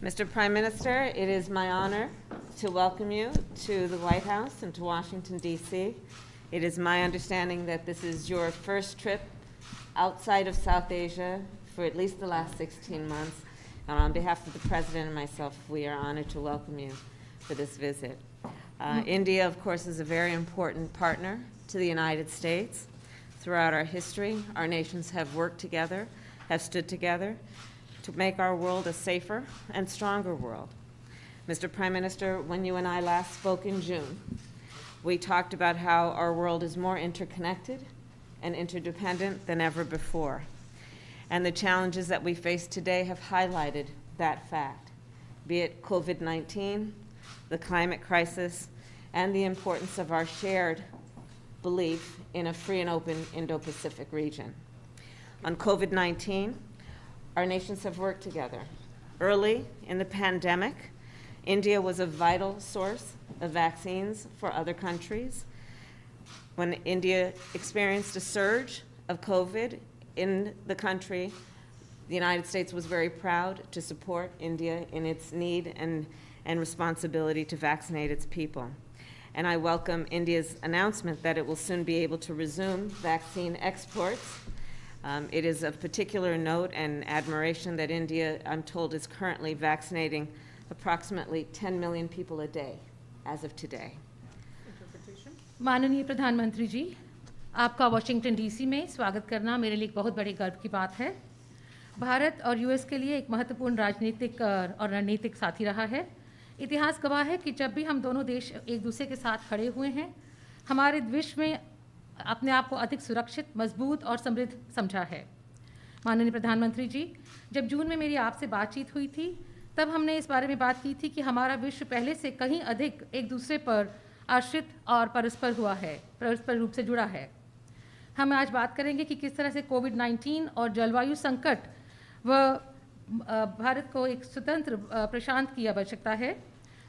Mr. Prime Minister, it is my honor to welcome you to the White House and to Washington, D.C. It is my understanding that this is your first trip outside of South Asia for at least the last 16 months. And on behalf of the President and myself, we are honored to welcome you for this visit. India, of course, is a very important partner to the United States. Throughout our history, our nations have worked together, have stood together to make our world a safer and stronger world. Mr. Prime Minister, when you and I last spoke in June, we talked about how our world is more interconnected and interdependent than ever before. And the challenges that we face today have highlighted that fact, be it COVID-19, the climate crisis, and the importance of our shared belief in a free and open Indo-Pacific region. On COVID-19, our nations have worked together. Early in the pandemic, India was a vital source of vaccines for other countries. When India experienced a surge of COVID in the country, the United States was very proud to support India in its need and responsibility to vaccinate its people. And I welcome India's announcement that it will soon be able to resume vaccine exports. It is of particular note and admiration that India, I'm told, is currently vaccinating approximately 10 million people a day as of today. माननीय प्रधानमंत्री जी, आपका Washington DC में स्वागत करना मेरे लिए एक बहुत बड़े गर्व की बात है। भारत और यूएस के लिए एक महत्वपूर्ण राजनीतिक और रणनीतिक साथी रहा है। इतिहास गवाह है कि जब भी हम दोनों देश एक दूसरे के साथ खड़े हुए हैं, हमारे विश्व में अपने आप को अधिक सुरक्षित, मजबूत और समृद्ध समझा है। माननीय प्रधानमंत्री जी, जब जून में मेरी आपसे बातचीत हुई थी, तब हमने इस बारे में बात की थी कि हमारा विश्व पहले से कहीं अधिक एक दूसरे पर आश्रित और परस्पर रूप से जुड़ा है। हम आज बात करेंगे कि किस तरह से कोविड-19 और जलवायु संकट व भारत को एक स्वतंत्र प्रशांत की आवश्यकता है।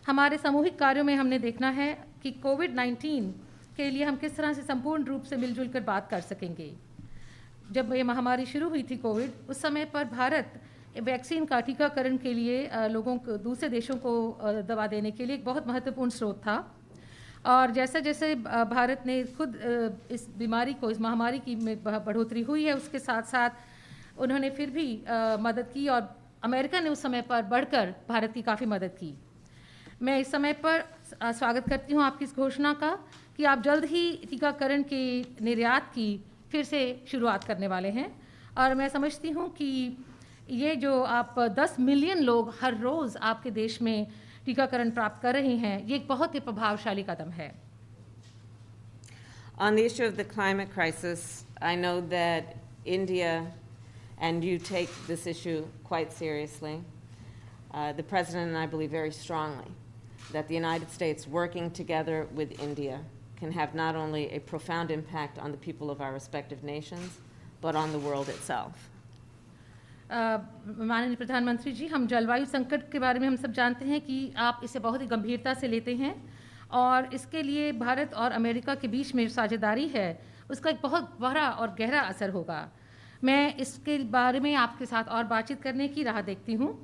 हमारे सामूहिक कार्यों में हमने देखना है कि कोविड-19 के लिए हम किस तरह से संपूर्ण रूप से मिलजुल कर बात कर सकेंगे। जब ये महामारी शुरू हुई थी कोविड, उस समय पर भारत वैक्सीन का टीकाकरण के लिए लोगों को, दूसरे देशों को दवा देने के लिए एक बहुत महत्वपूर्ण स्रोत था। और जैसे जैसे भारत ने खुद इस बीमारी को, इस महामारी की बढ़ोतरी हुई है, उसके साथ साथ उन्होंने फिर भी मदद की और अमेरिका ने उस समय पर बढ़कर भारत की काफ़ी मदद की। मैं इस समय पर स्वागत करती हूँ आपकी इस घोषणा का कि आप जल्द ही टीकाकरण के निर्यात की फिर से शुरुआत करने वाले हैं। और मैं समझती हूँ कि ये जो आप 10 मिलियन लोग हर रोज़ आपके देश में टीकाकरण प्राप्त कर रहे हैं, ये एक बहुत ही प्रभावशाली कदम है। On the issue of the climate crisis, I know that India and you take this issue quite seriously. The President and I believe very strongly that the United States working together with India can have not only a profound impact on the people of our respective nations, but on the world itself. माननीय प्रधानमंत्री जी, हम जलवायु संकट के बारे में हम सब जानते हैं कि आप इसे बहुत ही गंभीरता से लेते हैं और इसके लिए भारत और अमेरिका के बीच में साझेदारी है, उसका एक बहुत बड़ा और गहरा असर होगा। मैं इसके बारे में आपके साथ और बातचीत करने की राह देखती हूँ।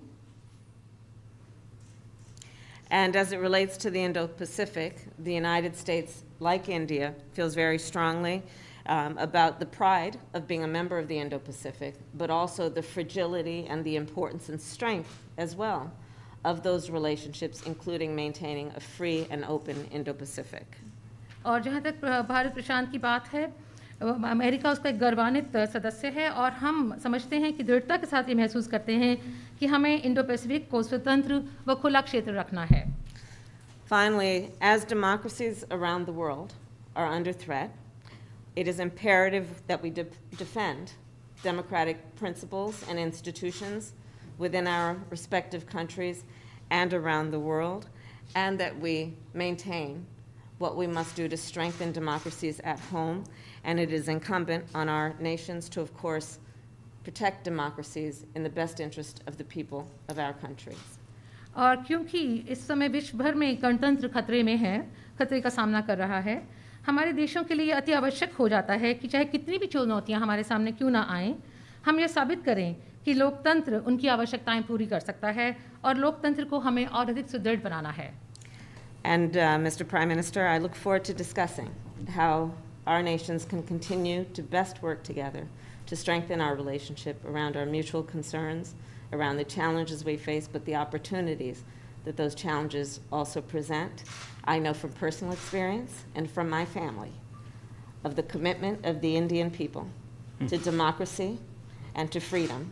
And as it relates to the Indo-Pacific, the United States, like India, feels very strongly about the pride of being a member of the Indo-Pacific, but also the fragility and the importance and strength as well of those relationships, including maintaining a free and open Indo-Pacific. और जहाँ तक भारत प्रशांत की बात है, America उसका एक गौरवान्वित सदस्य है और हम समझते हैं कि दृढ़ता के साथ ये महसूस करते हैं कि हमें इंडो पैसिफिक को स्वतंत्र व खुला क्षेत्र रखना है। Finally, as democracies around the world are under threat, it is imperative that we defend democratic principles and institutions within our respective countries and around the world, and that we maintain what we must do to strengthen democracies at home. And it is incumbent on our nations to, of course, protect democracies in the best interest of the people of our countries. और क्योंकि इस समय विश्व भर में गणतंत्र खतरे में है, खतरे का सामना कर रहा है, हमारे देशों के लिए अति आवश्यक हो जाता है कि चाहे कितनी भी चुनौतियां हमारे सामने क्यों ना आएं, हम ये साबित करें कि लोकतंत्र उनकी आवश्यकताएं पूरी कर सकता है और लोकतंत्र को हमें और अधिक सुदृढ़ बनाना है। And Mr. Prime Minister, I look forward to discussing how our nations can continue to best work together to strengthen our relationship around our mutual concerns, around the challenges we face, but the opportunities that those challenges also present. I know from personal experience and from my family of the commitment of the Indian people to democracy and to freedom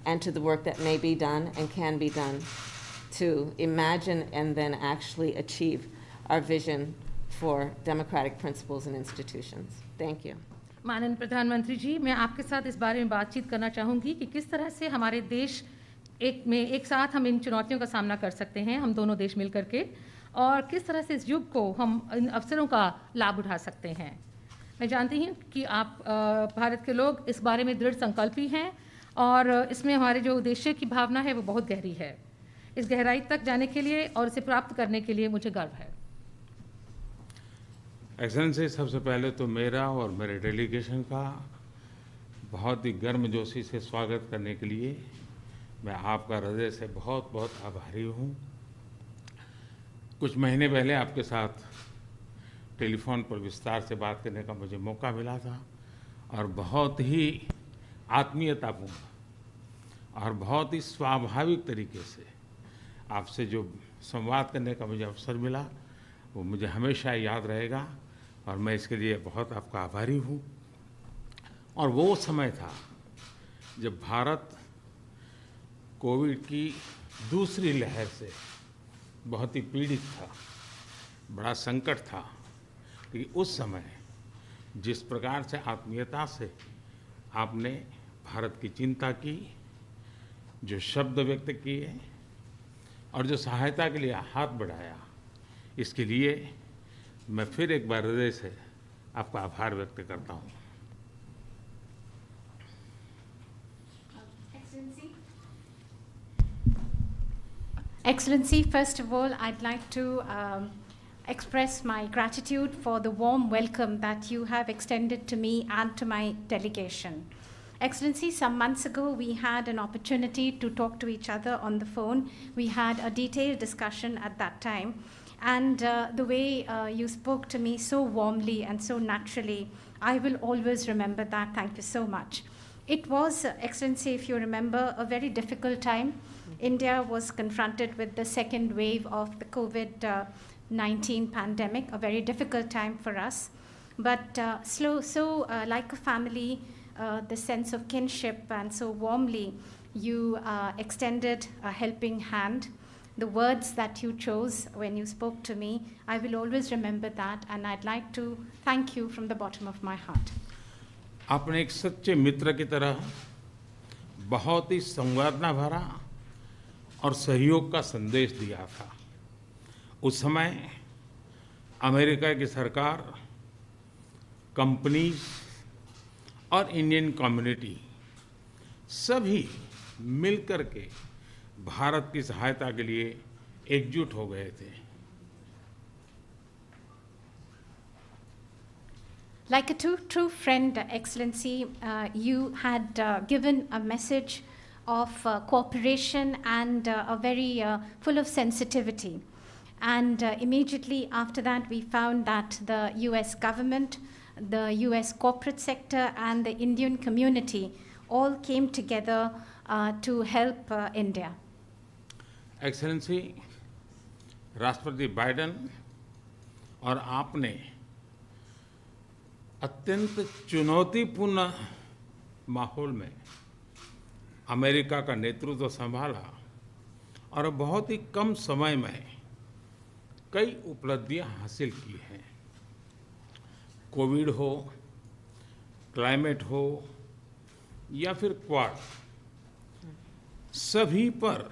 and to the work that may be done and can be done to imagine and then actually achieve our vision for democratic principles and institutions. Thank you. माननीय प्रधानमंत्री जी, मैं आपके साथ इस बारे में बातचीत करना चाहूँगी कि किस तरह से हमारे देश एक साथ हम इन चुनौतियों का सामना कर सकते हैं, हम दोनों देश मिल करके, और किस तरह से इस युग को हम इन अवसरों का लाभ उठा सकते हैं। मैं जानती हूँ कि आप भारत के लोग इस बारे में दृढ़ संकल्पी हैं और इसमें हमारे जो उद्देश्य की भावना है वो बहुत गहरी है। इस गहराई तक जाने के लिए और इसे प्राप्त करने के लिए मुझे गर्व है। एक्सेलेंसी, सबसे पहले तो मेरा और मेरे डेलीगेशन का बहुत ही गर्मजोशी से स्वागत करने के लिए मैं आपका हृदय से बहुत बहुत आभारी हूँ। कुछ महीने पहले आपके साथ टेलीफोन पर विस्तार से बात करने का मुझे मौका मिला था और बहुत ही आत्मीयतापूर्ण और बहुत ही स्वाभाविक तरीके से आपसे जो संवाद करने का मुझे अवसर मिला वो मुझे हमेशा याद रहेगा और मैं इसके लिए बहुत आपका आभारी हूँ। और वो समय था जब भारत कोविड की दूसरी लहर से बहुत ही पीड़ित था, बड़ा संकट था। लेकिन उस समय जिस प्रकार से आत्मीयता से आपने भारत की चिंता की, जो शब्द व्यक्त किए और जो सहायता के लिए हाथ बढ़ाया, इसके लिए मैं फिर एक बार हृदय से आपका आभार व्यक्त करता हूँ। Excellency, first of all, I'd like to express my gratitude for the warm welcome that you have extended to me and to my delegation. Excellency, some months ago we had an opportunity to talk to each other on the phone. We had a detailed discussion at that time. And the way you spoke to me so warmly and so naturally, I will always remember that. Thank you so much. It was, Excellency, if you remember, a very difficult time. India was confronted with the second wave of the COVID-19 pandemic, a very difficult time for us. But like a family, the sense of kinship, and so warmly you extended a helping hand. The words that you chose when you spoke to me, I will always remember that, and I'd like to thank you from the bottom of my heart. आपने एक सच्चे मित्र की तरह बहुत ही संवेदना भरा और सहयोग का संदेश दिया था। उस समय अमेरिका की सरकार, कंपनीज और इंडियन कम्युनिटी सभी मिलकर के भारत की सहायता के लिए एकजुट हो गए थे। Like a true friend, Excellency, you had given a message of cooperation and a very full of sensitivity. And immediately after that, we found that the US government, the US corporate sector, and the Indian community all came together to help India. Excellency, राष्ट्रपति Biden और आपने अत्यंत चुनौतीपूर्ण माहौल में America का नेतृत्व संभाला और बहुत ही कम समय में कई उपलब्धियां हासिल की हैं। कोविड हो, क्लाइमेट हो या फिर क्वाड, सभी पर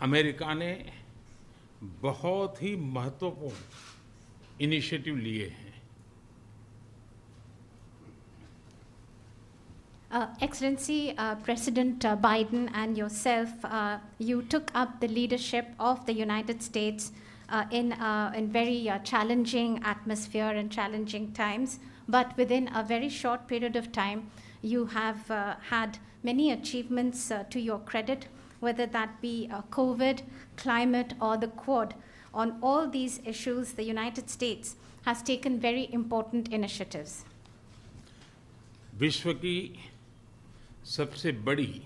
अमेरिका ने बहुत ही महत्वपूर्ण इनिशिएटिव लिए हैं। Excellency, President Biden and yourself, you took up the leadership of the United States in very challenging atmosphere and challenging times. But within a very short period of time, you have had many achievements to your credit, whether that be COVID, climate, or the Quad. On all these issues, the United States has taken very important initiatives. विश्व की सबसे बड़ी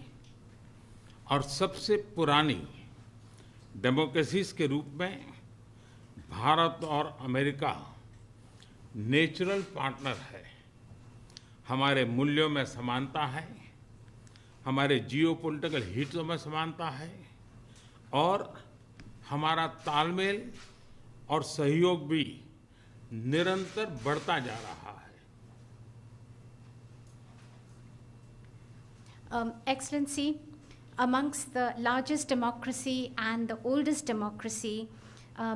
और सबसे पुरानी democracies के रूप में भारत और अमेरिका नेचुरल पार्टनर है। हमारे मूल्यों में समानता है, हमारे जियोपॉलिटिकल हितों में समानता है और हमारा तालमेल और सहयोग भी निरंतर बढ़ता जा रहा है। Excellency, amongst the largest democracy and the oldest democracy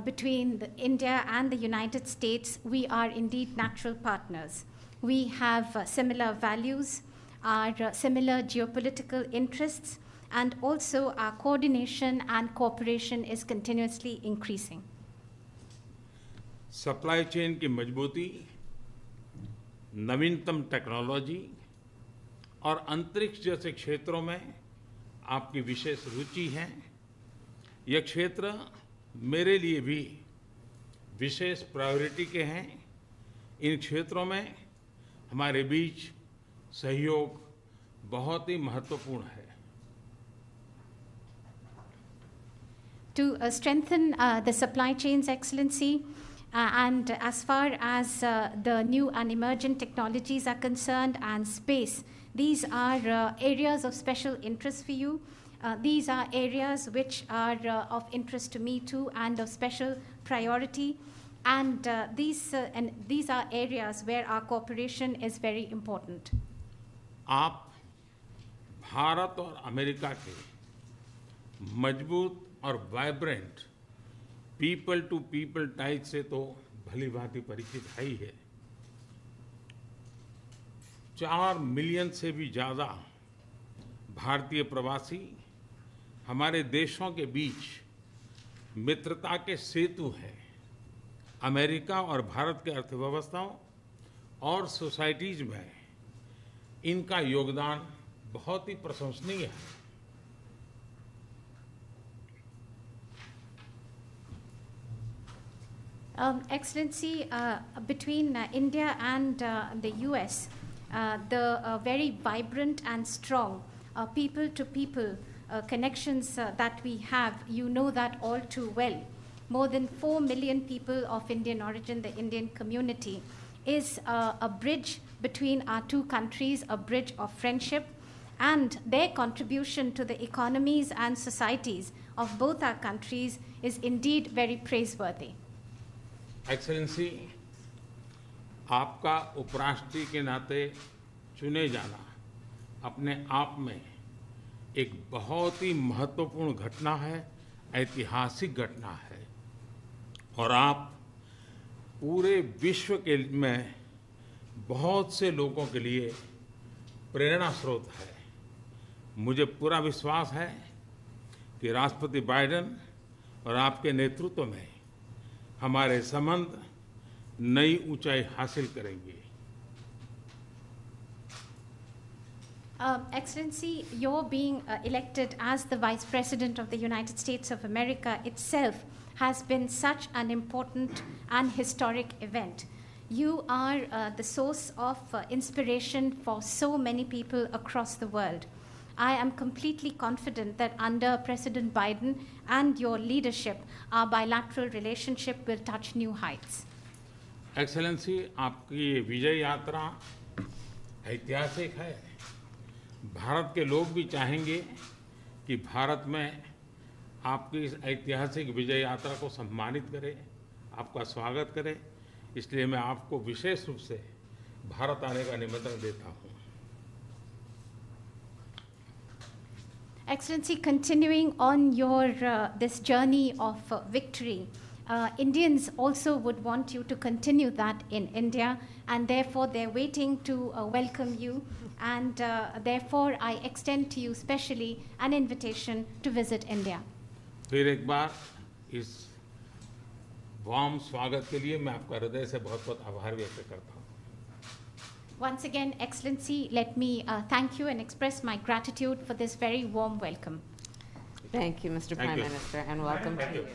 between India and the United States, we are indeed natural partners. We have similar values, our similar geopolitical interests, and also our coordination and cooperation is continuously increasing. Supply chain की मजबूती, नवीनतम technology और अंतरिक्ष जैसे क्षेत्रों में आपकी विशेष रुचि है। यह क्षेत्र मेरे लिए भी विशेष प्रायोरिटी के हैं। इन क्षेत्रों में हमारे बीच सहयोग बहुत ही महत्वपूर्ण है। To strengthen the supply chains, Excellency, and as far as the new and emergent technologies are concerned and space, these are areas of special interest for you. These are areas which are of interest to me too and of special priority. And these are areas where our cooperation is very important. आप भारत और America के मजबूत और vibrant people to people ties से तो भली भांति परिचित है ही है। 4 मिलियन से भी ज़्यादा भारतीय प्रवासी हमारे देशों के बीच मित्रता के सेतु हैं। अमेरिका और भारत के अर्थव्यवस्थाओं और सोसाइटीज में इनका योगदान बहुत ही प्रशंसनीय है। Excellency, between India and the US, the very vibrant and strong people-to-people connections that we have, you know that all too well. More than 4 million people of Indian origin, the Indian community, is a bridge between our two countries, a bridge of friendship, and their contribution to the economies and societies of both our countries is indeed very praiseworthy. Excellency, आपका उपराष्ट्रपति के नाते चुने जाना अपने आप में एक बहुत ही महत्वपूर्ण घटना है, ऐतिहासिक घटना है और आप पूरे विश्व के में बहुत से लोगों के लिए प्रेरणा स्रोत है। मुझे पूरा विश्वास है कि राष्ट्रपति बाइडेन और आपके नेतृत्व में हमारे संबंध नई ऊंचाई हासिल करेंगे। Excellency, your being elected as the Vice President of the United States of America itself has been such an important and historic event. You are the source of inspiration for so many people across the world. I am completely confident that under President Biden and your leadership, our bilateral relationship will touch new heights. Excellency, आपकी ये विजय यात्रा ऐतिहासिक है। भारत के लोग भी चाहेंगे कि भारत में आपकी इस ऐतिहासिक विजय यात्रा को सम्मानित करें, आपका स्वागत करें। इसलिए मैं आपको विशेष रूप से भारत आने का निमंत्रण देता हूँ। Excellency, continuing on your this journey of victory, Indians also would want you to continue that in India, and therefore they're waiting to welcome you, and therefore I extend to you specially an invitation to visit India. फिर एक बार इस warm स्वागत के लिए मैं आपका हृदय से बहुत बहुत आभार व्यक्त करता हूँ। Once again, Excellency, let me thank you and express my gratitude for this very warm welcome. Thank you, Mr. Prime you. Minister, and welcome to you.